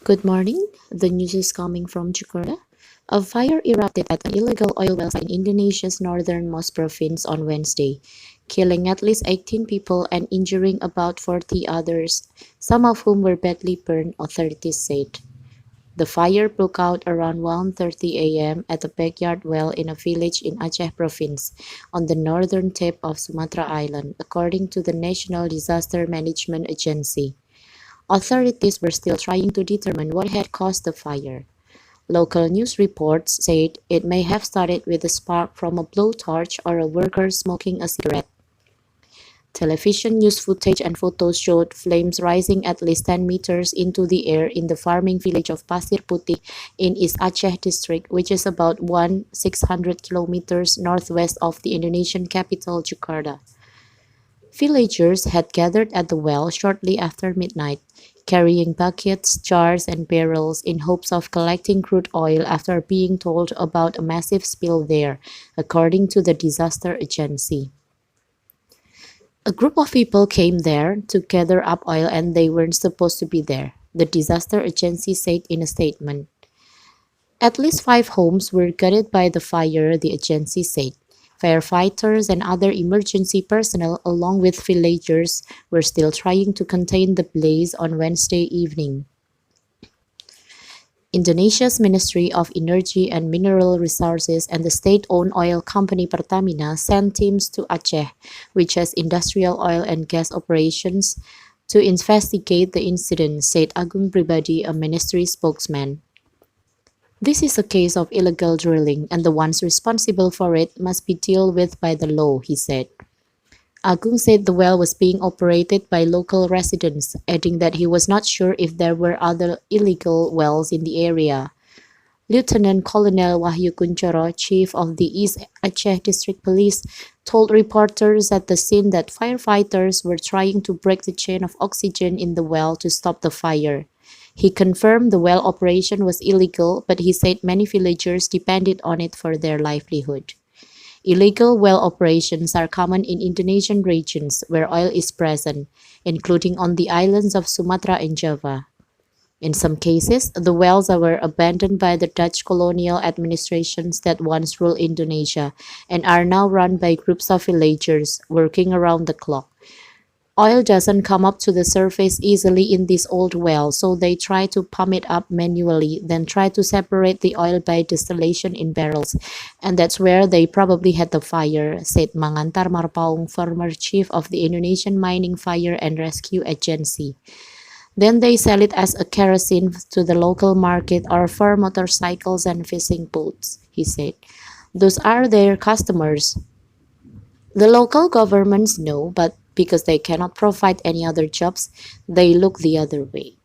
Good morning. The news is coming from Jakarta. A fire erupted at an illegal oil well site in Indonesia's northernmost province on Wednesday, killing at least 18 people and injuring about 40 others, some of whom were badly burned, authorities said. The fire broke out around 1:30 a.m. at a backyard well in a village in Aceh province, on the northern tip of Sumatra Island, according to the National Disaster Management Agency. Authorities were still trying to determine what had caused the fire. Local news reports said it may have started with a spark from a blowtorch or a worker smoking a cigarette. Television news footage and photos showed flames rising at least 10 meters into the air in the farming village of Pasir Putih in East Aceh district, which is about 600 kilometers northwest of the Indonesian capital, Jakarta. Villagers had gathered at the well shortly after midnight, carrying buckets, jars, and barrels in hopes of collecting crude oil after being told about a massive spill there, according to the disaster agency. A group of people came there to gather up oil and they weren't supposed to be there, the disaster agency said in a statement. At least 5 homes were gutted by the fire, the agency said. Firefighters and other emergency personnel, along with villagers, were still trying to contain the blaze on Wednesday evening. Indonesia's Ministry of Energy and Mineral Resources and the state-owned oil company Pertamina sent teams to Aceh, which has industrial oil and gas operations, to investigate the incident, said Agung Pribadi, a ministry spokesman. This is a case of illegal drilling, and the ones responsible for it must be dealt with by the law, he said. Agung said the well was being operated by local residents, adding that he was not sure if there were other illegal wells in the area. Lieutenant Colonel Wahyu Kuncoro, chief of the East Aceh District Police, told reporters at the scene that firefighters were trying to break the chain of oxygen in the well to stop the fire. He confirmed the well operation was illegal, but he said many villagers depended on it for their livelihood. Illegal well operations are common in Indonesian regions where oil is present, including on the islands of Sumatra and Java. In some cases, the wells were abandoned by the Dutch colonial administrations that once ruled Indonesia and are now run by groups of villagers working around the clock. Oil doesn't come up to the surface easily in these old wells, so they try to pump it up manually, then try to separate the oil by distillation in barrels. And that's where they probably had the fire, said Mangantar Marpaung, former chief of the Indonesian Mining Fire and Rescue Agency. Then they sell it as a kerosene to the local market or for motorcycles and fishing boats, he said. Those are their customers. The local governments know, but because they cannot provide any other jobs, they look the other way.